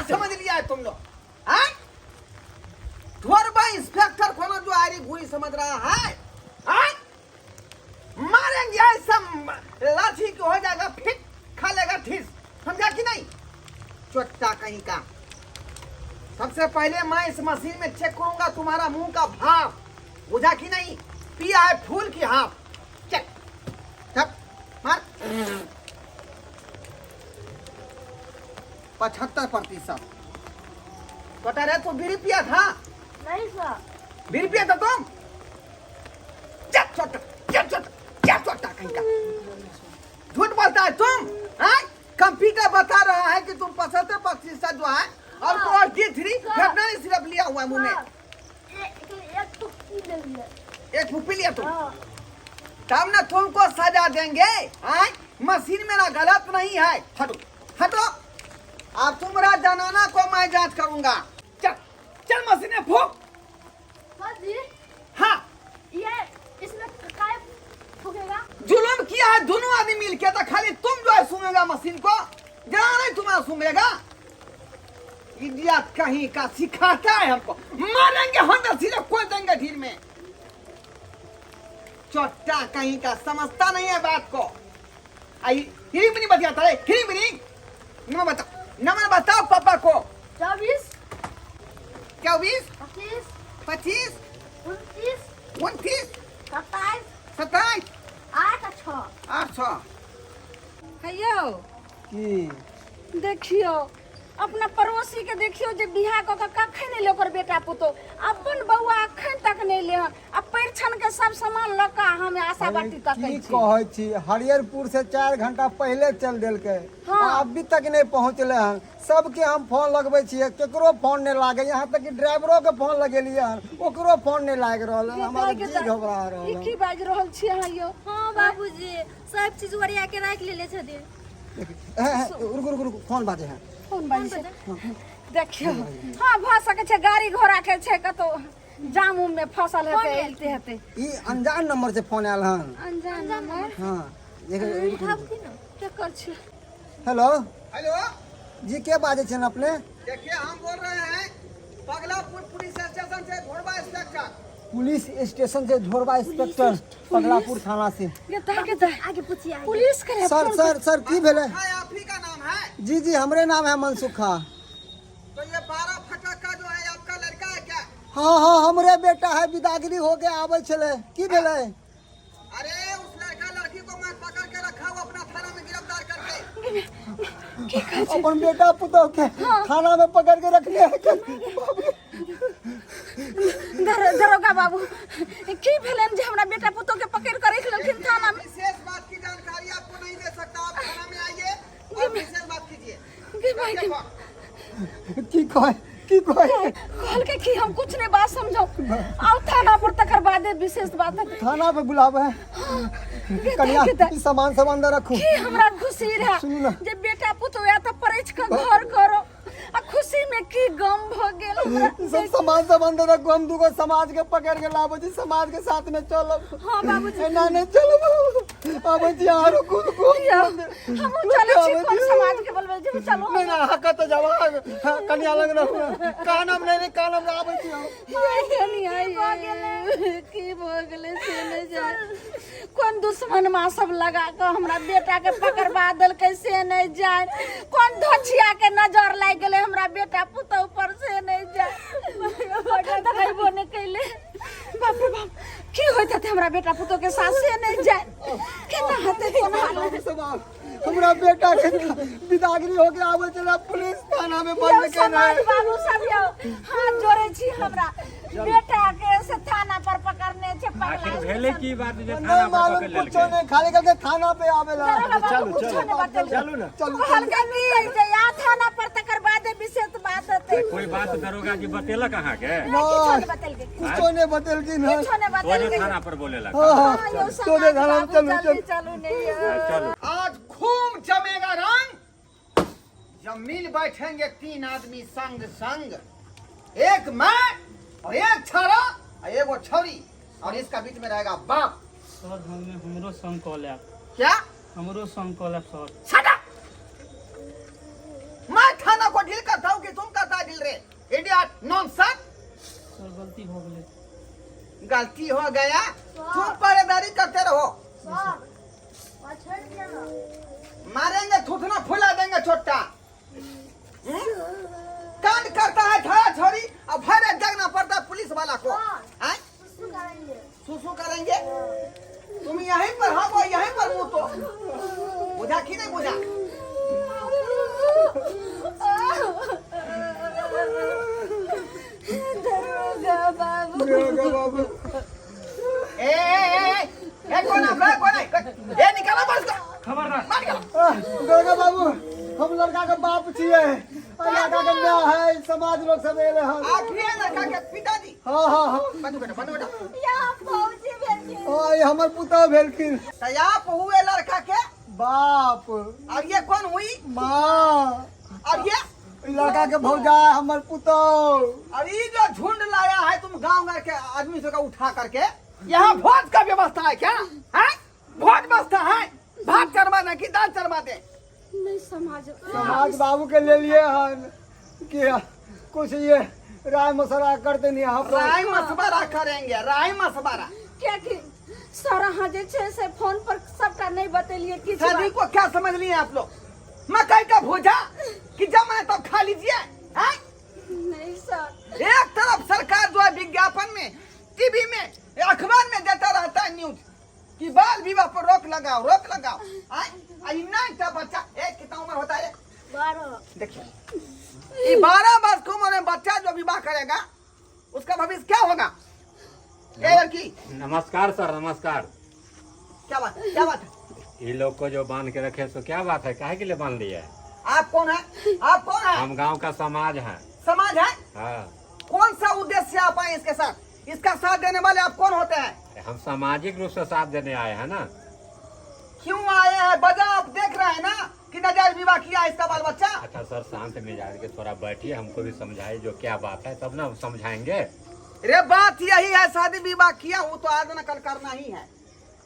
समझ लिया है तुम लोग? ढोरबा इंस्पेक्टर को ना जो आरी गुरी समझ रहा है, मारेंगे ऐसा लाठी की हो जाएगा, फिर खा लेगा ठिस, समझा कि नहीं? चोट्टा कहीं का। सबसे पहले मैं इस मशीन में चेक करूंगा तुम्हारा मुंह का भाव, बुझा कि नहीं? पिया है फूल की हाफ, चेक मार। 75%। बता रहे तो बीड़ी पिया था? नहीं सर। बीड़ी पिया था तुम? क्या चोटा कहीं का? झूठ बोलता है तुम? कंप्यूटर बता रहा है कि तुम 75% जो है और कोर्स D3 फेब्रवरी सिर्फ लिया हुआ है मुंह में। एक फूफी लिया तुम? तब ना तुमको सजा देंगे। मशीन मेरा गलत नहीं है। हटो हटो, अब तुम्हारा जनाना को मैं जांच करूंगा। चल चल मशीन में फूक। हाँ, ये इसमें काय फूकेगा? जुलूम किया है दोनों आदमी मिलके, तो खाली तुम जो है सूंघेगा मशीन को, जरा नहीं तुम्हारा सूंघेगा। इडियट कहीं का सिखाता है हमको। मारेंगे हम तो सीधे खोल देंगे ढील में। चोट्टा कहीं का, समझता नहीं है बात को। आई हिरी भी नहीं बतियाता है, हिरी भी नहीं। नंबर बताओ पापा को। 24 24 25 25 29 29 27 27 8 6। 8 6। हेयो की देखियो अपना पड़ोसी के देखियो जे बिहार क के कखन नहीं लेकर बेटा पुतो, अपन बउआ अखन तक नहीं ले। अब परिछन के सब सामान लका हमें आशा बाटी तक की कहै छी, हरियरपुर से 4 घंटा पहले चल देलकै, अभी तक नहीं पहुंचले हन। सबके हम फोन लगबै छियै, केकरो फोन नहीं लागे, यहाँ तक कि ड्राइवरो के फोन लगेलिए हन, ओकरो फोन नहीं लाग रहल है। हमारा जी घबरा रहल ई है। की बाज रहल छी हयो? हां बाबूजी सब चीज ओरिया के राख लेले छथिन। रुक रुक फोन बाजे है। फोन बाज छै देखियो। हां भ सके छै गाड़ी घोड़ा के छै कतो जाम उम में फसल हेते एलते हेते। ई अनजान नंबर से फोन आयल हन। अनजान नंबर? हां क्या कर छी? हेलो हेलो जी, के बाजे छन अपने? देखिए हम बोल रहे हैं पगलापुर पुलिस स्टेशन से ढोरबा इंस्पेक्टर। पुलिस स्टेशन से ढोरबा इंस्पेक्टर पगलापुर थाना से। ये ता आगे पूछिए। पुलिस करे सर की भेले? आप ही का नाम है? जी हमरे नाम है मनसुख खां। तो ये 12 फटक का जो है आपका लड़का है क्या? हाँ हमरे बेटा है, विदागिरी होके आवे छले। की भेले? अरे उस लड़का लड़की को मैं पकड़ के रखा हूँ अपना थाना में गिरफ्तार करके। अपन बेटा पुतौ के थाना में पकड़ के रख लिया। दरोगा बाबू की भेलन जे हमरा बेटा पुतो के पकड़ कर रख लेलखिन थाना में? विशेष बात की जानकारी आपको नहीं दे सकता, आप थाना में आइए और विशेष बात कीजिए। की कहे कहल के कि हम कुछ नहीं बात समझो, आओ थाना पर तकर बाद विशेष बात है। थाना पे बुलावे कन्या सामान अंदर रखो। की हमरा खुशी रहा सुनू ना, जे बेटा पुतो या त परिछ के घर करो, आ खुशी में की गम भ गेल हमरा। सब सामान अंदर रखो। हम दुगो समाज के पकड़ के लाबो जी, समाज के साथ में चलो। हां बाबूजी ना नहीं चलो बाबू जी, आरो खुद को हम चले छी कोन समाज के बोलबे जे चलो। नहीं ना हक तो जावा कन्या लग रहा का नाम नहीं का नाम आबै छी। की भ गेले से नहीं जाय, कौन दुश्मन मा सब लगा के हमरा बेटा के पकड़वा देल कैसे नहीं जाय, कौन धोछिया के नजर लाग गेले हमरा बेटा पुतो ऊपर से नहीं जाय। देखबो ने कैले, बाप रे बाप की होइत है हमरा बेटा पुतो के साथ से नहीं जाय। केना हते कोन हाल? हमरा बेटा के विदागिरी हो गया, आवे चला पुलिस थाना में बंद के समाज बाबू सब यो हाथ जोड़े छी हमरा बेटा के से थाना पर पकड़ने छे। पगला भेले की बात जे नहीं थाना पर मालूम पकड़ कुछ लेलकै। नहीं, खाली करके थाना पे आवेला। चलो चलू ना। हल्का की जे या थाना पर तकर बाद विशेष बात होते। कोई बात दरोगा जी बतेलक अहाँ के? कुछ नहीं बतेल की ना। तो थाना पर बोले लगा। तो दे थाना चलो नहीं चलो आज खूब जमेगा रंग जब मिल बैठेंगे 3 आदमी संग संग, एक मैं और एक छारा और एक वो छौरी, और इसका बीच में रहेगा बाप। सर हमरो संग कॉल है। क्या? हमरो संग कॉल है सर। छटा! मैं थाना को ढील करता हूँ कि तुम that nonsense? सर गलती हो गई गलती हो गया, तुम पहरेदारी करते रहो। मारेंगे, थूथना फुला देंगे छोटा। कांड करता है थारा छोरी, अब भरे जगना पड़ता है पुलिस वाला को। हैं? सुसु करेंगे, तुम यहीं पर हो, यहीं पर मुँह तो बुझा कि नहीं बुझा? दरोगा बाबू कौन है? ये निकाला बस को। खबरदार दुर्गा बाबू, हम लड़का के बाप छिए, लड़का के ब्याह है, समाज लोग सब एले हैं। आप ही है लड़का के पिताजी? हाँ हाँ हाँ, बंद बेटा। यहाँ पहुँचे भेजी और ये हमर पुतौ भेलखिन तो आप हुए लड़का के बाप, और ये कौन हुई? माँ, और ये लड़का के भौजा हमर पुतौ। और ये जो झुंड लाया है तुम गांव घर के आदमी से उठा करके, यहाँ भोज का व्यवस्था है क्या? है भोज व्यवस्था है? भात करवा कि दाल चढ़वा दे? नहीं समाज बाबू के ले लिए हन कि कुछ ये राय मशवरा करते नहीं यहाँ पर। राय मशवरा करेंगे, राय मशवरा। क्या कि सारा हाँ जे छे से फोन पर सबटा नहीं बतेलिए कि सभी को क्या समझ लिए आप लोग? मकई का भूजा कि जमा तो खा लीजिए। हैं? नहीं सर, एक तरफ सरकार जो है विज्ञापन में, टीवी में, अखबार में देता रहता है न्यूज कि बाल विवाह पर रोक लगाओ। नहीं बच्चा, एक कितना उम्र होता है? 12। देखिए, ये 12 वर्ष की उम्र में बच्चा जो विवाह करेगा उसका भविष्य क्या होगा? ये लड़की, नमस्कार सर, नमस्कार। क्या बात है? ये लोग को जो बांध के रखे तो क्या बात है, काहे के लिए बांध लिया है? आप कौन है? हम गांव का समाज है। समाज है? हाँ, कौन सा उद्देश्य से आप आए इसके साथ? इसका साथ देने वाले आप कौन होते हैं? हम सामाजिक रूप से साथ देने आए हैं ना। क्यों आए हैं? वजह आप देख रहे हैं ना कि नाजायज विवाह किया इसका बाल बच्चा। अच्छा सर, शांत मिजाज के थोड़ा बैठिए, हमको भी समझाइए जो क्या बात है, तब ना हम समझाएंगे। रे बात यही है, शादी विवाह किया वो तो आज न कल करना ही है,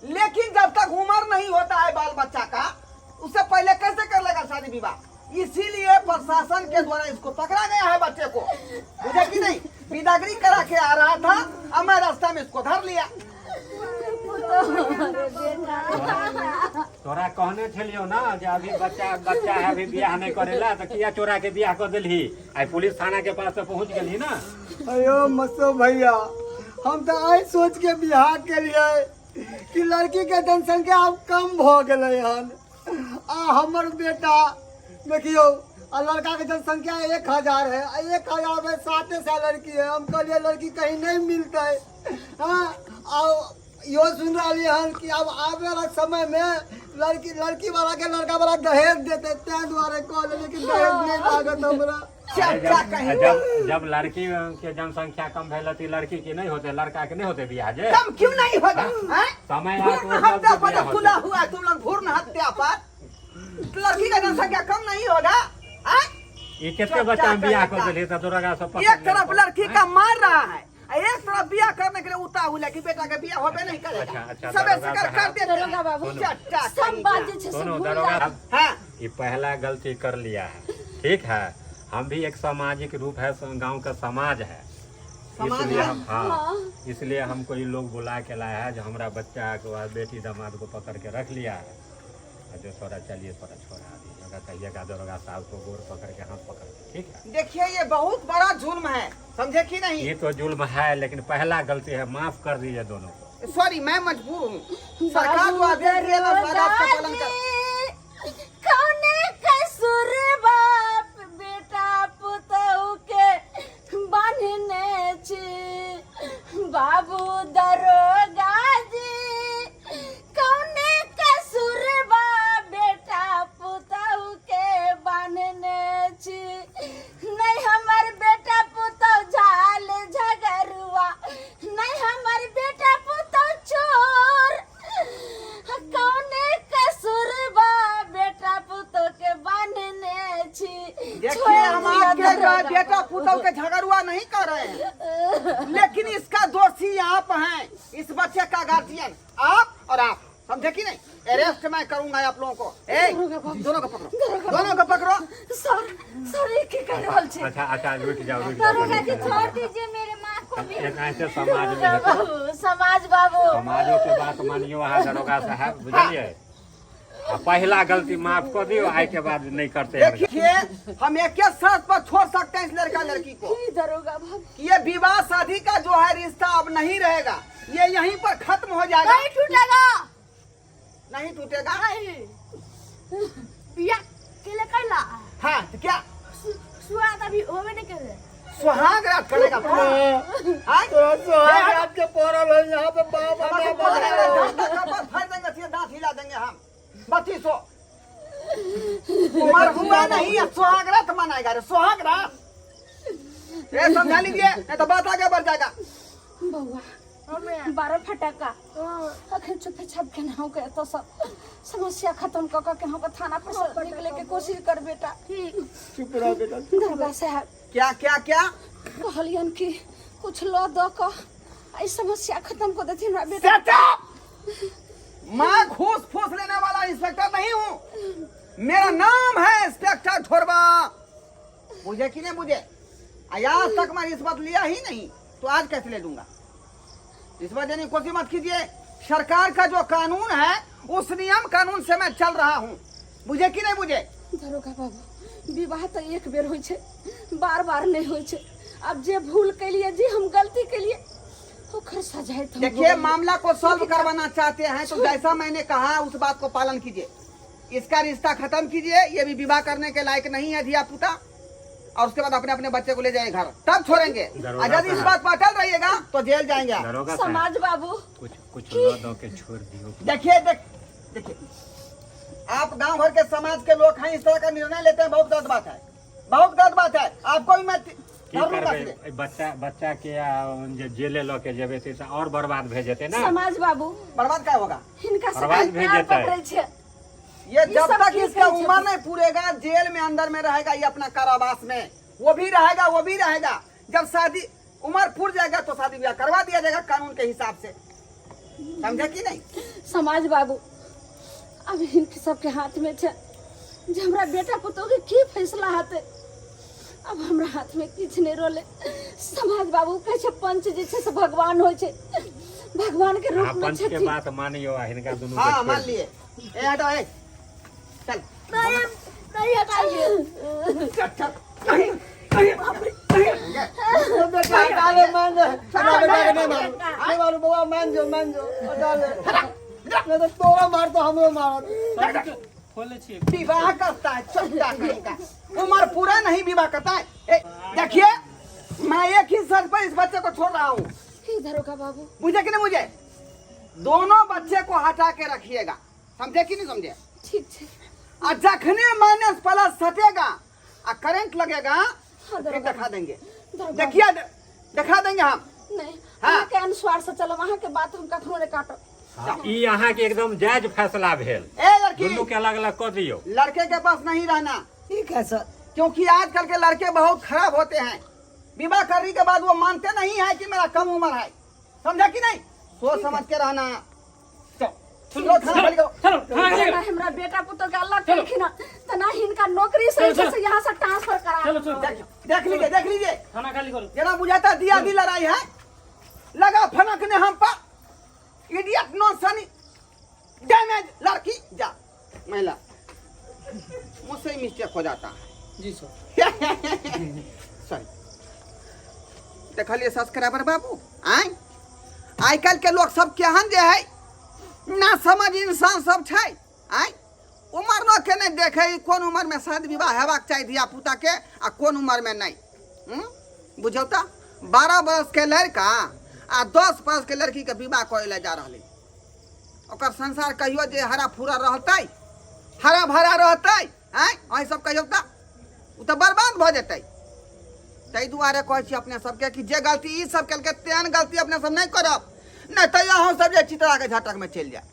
लेकिन जब तक उम्र नहीं होता है बाल बच्चा का, उससे पहले कैसे कर लेगा शादी विवाह? इसीलिए प्रशासन के द्वारा इसको पकड़ा गया है बच्चे को। मुझे कि नहीं, विदागरी करा के आ रहा था, अब मैं रास्ता में इसको धर लिया। तोरा कहने छलियो ना कि अभी बच्चा है, अभी बियाह नहीं करेला, तो किया चोरा के बियाह कर दिलही? आई पुलिस थाना के पास तो पहुंच गई ना। अयो मसो भैया, हम तो आई सोच के बियाह के लिए कि लड़की के जनसंख्या अब कम हो गए हन। हमर बेटा देखियो, लड़का के जनसंख्या 1000 है, 1000 में 7 लड़की है। हम कहलिए लड़की कहीं नहीं मिलता है। हाँ, यो सुन रही हन कि अब आने वाला समय में लड़की वाला के लड़का वाला दहेज देते, त्या द्वारा कह लेकिन दहेज नहीं लागत हमरा। जब लड़की के जनसंख्या कम भेल थी, लड़की की नहीं होते, लड़का के नहीं होते बियाह जे? कम क्यों नहीं होगा? समय भ्रूण हत्या पर खुला हुआ है तुम लोग, भ्रूण हत्या पर लड़की का जनसंख्या कम नहीं होगा? ये कितने बच्चा हम बियाह कर दिले तो तोरा सब एक तरफ लड़की का मार रहा है, एक तरफ बियाह करने के लिए उतावल है कि बेटा का बियाह होबे नहीं करेगा। अच्छा, सब ऐसे कर देते हैं। दरोगा बाबू, चट्टा सब बात जे छे से सुनो भूल दरोगा, जाओ। हाँ, ये पहला गलती कर लिया है, ठीक है। हम भी एक सामाजिक रूप है, गांव का समाज है, इसलिए हम इसलिए हमको ये लोग बुला के लाया है। जो हमारा बच्चा के बाद बेटी दामाद को पकड़ के रख लिया है, जो थोड़ा चलिए थोड़ा छोड़ा दीजिएगा, कहिएगा दरोगा साहब को गोर पकड़ के हाथ पकड़ के, ठीक है। देखिए ये बहुत बड़ा जुल्म है, समझे कि नहीं? ये तो जुल्म है, लेकिन पहला गलती है, माफ कर दीजिए दोनों को। सॉरी, मैं मजबूर हूँ। सरकार को आदेश दिया ना, सादात का पालन कर। कौने कसूर बाप बेटा पुतहु के बांधने छी, बाबू दरोगा जी कौने कसूर बाप बेटा पुतहु के बांधने छी। नहीं हमर बेटा पुतहु झाल झगरुआ, नहीं हमर बेटा पुतहु चोर, कौने कसूर बा बेटा पुतहु के बांधने छी। देखिए हम आपके बेटा पुतहु के झगड़ुआ नहीं कर रहे हैं, लेकिन इसका दोषी आप हैं, इस बच्चे का गार्जियन आप और आप, समझे कि नहीं? अरेस्ट मैं करूंगा आप लोगों को। दोनों को पकड़ो, दोनों को पकड़ो। सर ये की कर रहल छै? अच्छा रुक जाओ दरोगा जी छोड़ दीजिए मेरे माँ को भी। एक ऐसे समाज में है, समाज बाबू समाजों के बात मानियो अहाँ दरोगा साहब, बुझलिए? आ पहला गलती माफ कर दियो, आए के बाद नहीं करते हैं। देखिए हम एक शर्त पर छोड़ सकते हैं इस लड़का लड़की को, दरोगा बाबू कि ये विवाह शादी का जो है रिश्ता अब नहीं रहेगा, ये यहीं पर खत्म हो जाएगा। नहीं टूटेगा, नहीं टूटेगा। पिया केले कैला हाँ तो क्या सुहाग अभी होवे नहीं करे। सुहाग रात करेगा? सुहाग रात के पोरल है यहाँ पे फाड़ देंगे, दांत हिला देंगे हम। 3200 उम्र हुआ नहीं है, सुहाग रात मनाएगा रे, सुहाग रात। ये समझा लीजिए, नहीं तो बात आगे बढ़ जाएगा। बउआ 12 फटाका अखन चुपे छप के नाव के तो सब समस्या खत्म क के हम थाना पर से निकले के कोशिश कर बेटा। चुप रहो बेटा। दरोगा साहब क्या क्या क्या कहलियन कि कुछ लो दो को आई समस्या खत्म कर देती हमरा बेटा। Shut up! मैं घूस फूस लेने वाला इंस्पेक्टर नहीं हूँ, मेरा नाम है इंस्पेक्टर ठोरबा। मुझे कि नहीं मुझे आज तक मैं रिश्वत लिया ही नहीं, तो आज कैसे ले लूंगा? रिश्वत देने की कोशिश मत कीजिए। सरकार का जो कानून है उस नियम कानून से मैं चल रहा हूँ, मुझे कि नहीं मुझे? दरोगा बाबू विवाह तो एक बेर होई छे, बार बार नहीं होई छे। अब जे भूल के लिए जी हम गलती के लिए ओकर सजाए तो देखिए मामला को सॉल्व करवाना चाहते हैं तो जैसा मैंने कहा उस बात को पालन कीजिए। इसका रिश्ता खत्म कीजिए, ये भी विवाह करने के लायक नहीं है धिया पुता, और उसके बाद अपने अपने बच्चे को ले जाए घर, तब छोड़ेंगे। और यदि इस बात पर अटल रहिएगा तो जेल जाएंगे आप। दरोगा साहब, समाज बाबू कुछ लो दो के छोड़ दियो। देखिए देखिए आप गांव भर के समाज के लोग हैं, इस तरह का निर्णय लेते हैं, बहुत गलत बात है, बहुत गलत बात है। आपको भी मैं की करबे, बच्चा के जेले लो के जेबे से और बर्बाद भेजते ना। समाज बाबू बर्बाद क्या होगा? इनका बर्बाद सब भेज प्यार देता है। पकड़े छे। ये जब सब तक ठीक इसका है, उम्र नहीं पूरेगा जेल में अंदर में रहेगा, ये अपना कारावास में वो भी रहेगा। जब शादी उम्र पूर जाएगा तो शादी ब्याह करवा दिया जाएगा कानून के हिसाब से, समझे कि नहीं? समाज बाबू अब इनके सबके हाथ में छे जे हमरा बेटा पुतोह के की फैसला हाथे। अब हमरा हाथ में किछ नहीं रोले। समाज बाबू कहे छे पंच जे छे से भगवान होय छे, भगवान के रूप में पंच के छथिन। बात मानियो, इनका दोनों हाँ के मान छोड़। लिए। ए हटो ए चल नहीं हटाइए। चल चल नहीं नहीं मारू बउआ, मान जो डाले नहीं तो तोरा मार तो हमरो मार। खोले छिए विवाह करता है चोटा कहीं का, उम्र पूरा नहीं विवाह करता है। देखिए मैं एक ही शर्त पर इस बच्चे को छोड़ रहा हूँ, दरोगा बाबू मुझे कि नहीं मुझे? दोनों बच्चे को हटा के रखिएगा, समझे कि नहीं समझे? ठीक छे। और जखने माइनस प्लस सटेगा और करंट लगेगा हाँ, फिर दरोगा दिखा देंगे। दरोगा देखिए दिखा देंगे हम। नहीं हाँ। हाँ। के अनुसार से चलो वहाँ के बात हम कखनो नहीं काटो। ई यहाँ के एकदम जायज फैसला भेल, ए लड़की दोनों के अलग अलग कर दियो। लड़के के पास नहीं रहना, ठीक है सर। क्योंकि आजकल के लड़के बहुत खराब होते हैं। विवाह करने के बाद वो मानते नहीं है कि मेरा कम उम्र है, समझा कि नहीं? सोच समझ के रहना। चलो हाँ ना हमरा बेटा पुतोह के अलग करखिन त ना हिनका नौकरी से यहाँ से ट्रांसफर करा। चलो देख लीजिए खाना खाली करो। जना बुझाता दिया दी लड़ाई है, लगा फनकने हम पर। इडियट नॉनसेंस डैमेज लड़की जा महिला, मुझसे ही मिस्टेक हो जाता है। जी सर। सॉरी। देखलिए सब्सक्राइबर बाबू, आई कल के लोग सब केहन जे है ना समझ इंसान सब छै। उम्र न के नहीं देखे कौन उम्र में शादी विवाह हेबाक चाहिए धिया पुता के आ कौन उम्र में नहीं। बुझौता 12 वर्ष के लड़का आ 10 वर्ष के लड़की के विवाह करे जा रहा, ओकर संसार कहियो जे हरा फूरा रहते, हरा भरा रहते, अही सब कहियो तो बर्बाद भ जेतै। ताहि दुआरे कहै छी अपने सबके कि जे गलती ई सब केलकै तेहन गलती अपने सब नहीं करब, नहीं तो अहाँ सब जे चित्रा के झटक में चलि जाए।